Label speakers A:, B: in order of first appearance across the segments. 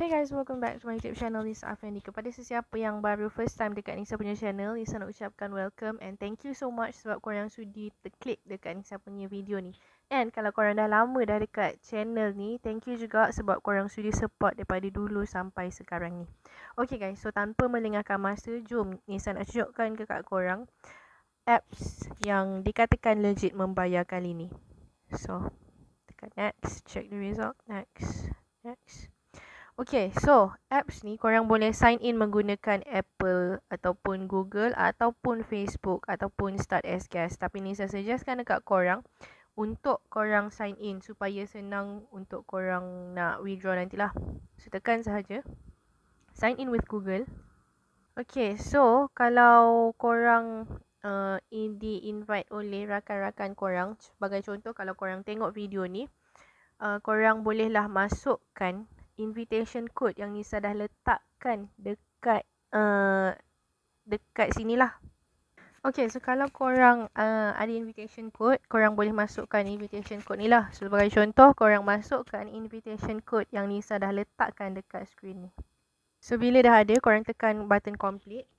A: Hey guys, welcome back to my YouTube channel Nisa Afendi. Kepada sesiapa yang baru first time dekat Nisa punya channel, Nisa nak ucapkan welcome and thank you so much sebab korang sudi terklik dekat Nisa punya video ni. And kalau korang dah lama dah dekat channel ni, thank you juga sebab korang sudi support daripada dulu sampai sekarang ni. Okay guys, so tanpa melengahkan masa, jom Nisa nak tunjukkan kekat korang apps yang dikatakan legit membayar kali ni. So, tekan next, check the result, next. Okay, so apps ni korang boleh sign in menggunakan Apple ataupun Google ataupun Facebook ataupun start as guest. Tapi ni saya suggestkan dekat korang untuk korang sign in supaya senang untuk korang nak withdraw nantilah. So tekan sahaja sign in with Google. Okay, so kalau korang di-invite oleh rakan-rakan korang, sebagai contoh kalau korang tengok video ni, korang bolehlah masukkan invitation code yang Nisa dah letakkan dekat dekat sinilah. Okay, so kalau korang ada invitation code, korang boleh masukkan invitation code ni lah. So, sebagai contoh, korang masukkan invitation code yang Nisa dah letakkan dekat screen ni. So, bila dah ada, korang tekan button complete.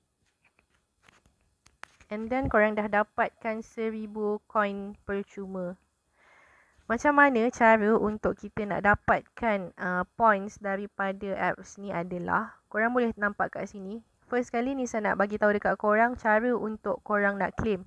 A: And then, korang dah dapatkan 1000 coin percuma. Macam mana cara untuk kita nak dapatkan points daripada apps ni adalah, korang boleh nampak kat sini. First kali Nisa nak bagi tahu dekat korang cara untuk korang nak claim.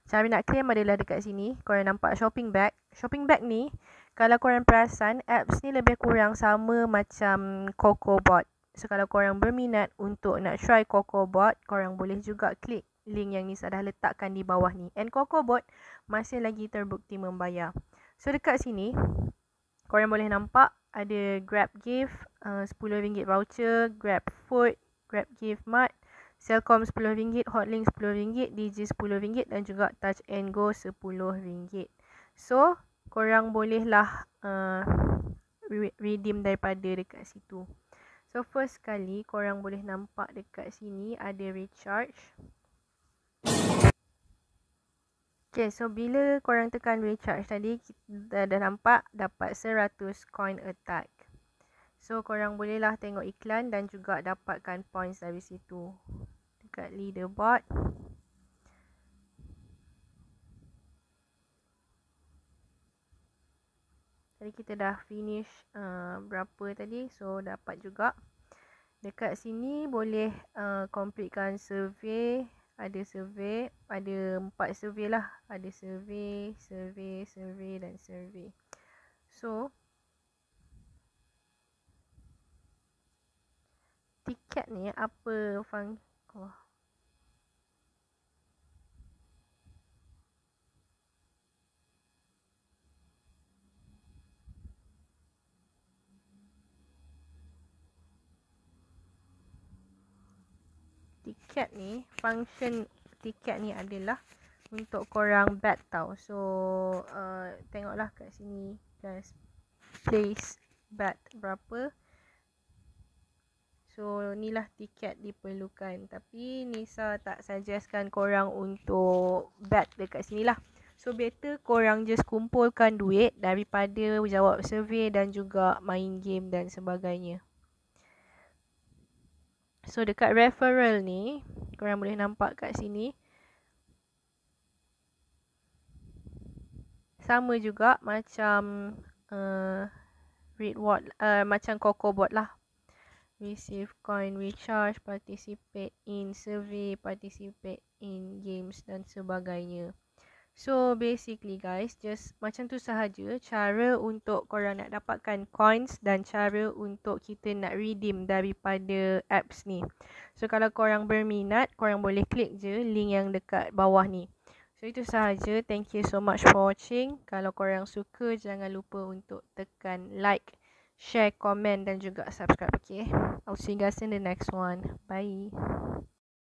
A: Cara nak claim adalah dekat sini. Korang nampak shopping bag. Shopping bag ni, kalau korang perasan, apps ni lebih kurang sama macam CocoBot. So kalau korang berminat untuk nak try CocoBot, korang boleh juga klik link yang Nisa dah letakkan di bawah ni. And CocoBot masih lagi terbukti membayar. So dekat sini, korang boleh nampak ada Grab Gift, RM10 voucher, Grab Food, Grab Gift Mart, Selcom RM10, Hotlink RM10, Digi RM10 dan juga Touch and Go RM10. So, korang bolehlah redeem daripada dekat situ. So, first kali korang boleh nampak dekat sini ada recharge. Okay, so bila korang tekan recharge tadi, kita dah nampak dapat 100 coin attack. So, korang bolehlah tengok iklan dan juga dapatkan points dari situ. Dekat leaderboard. Tadi kita dah finish berapa tadi, so dapat juga. Dekat sini boleh completekan survey. Ada survey, ada 4 survey lah. Ada survey dan survey. So, tiket ni apa tiket ni, function tiket ni adalah untuk korang bet tau. So, tengoklah kat sini guys, place bet berapa. So, inilah tiket diperlukan. Tapi Nisa tak suggestkan korang untuk bet dekat sini lah. So, better korang just kumpulkan duit daripada jawab survey dan juga main game dan sebagainya. So, dekat referral ni, korang boleh nampak kat sini. Sama juga macam reward, macam CocoBot lah. Receive coin, recharge, participate in survey, participate in games dan sebagainya. So basically guys, just macam tu sahaja cara untuk korang nak dapatkan coins dan cara untuk kita nak redeem daripada apps ni. So kalau korang berminat, korang boleh klik je link yang dekat bawah ni. So itu sahaja. Thank you so much for watching. Kalau korang suka, jangan lupa untuk tekan like, share, komen dan juga subscribe. Okay, I'll see you guys in the next one. Bye.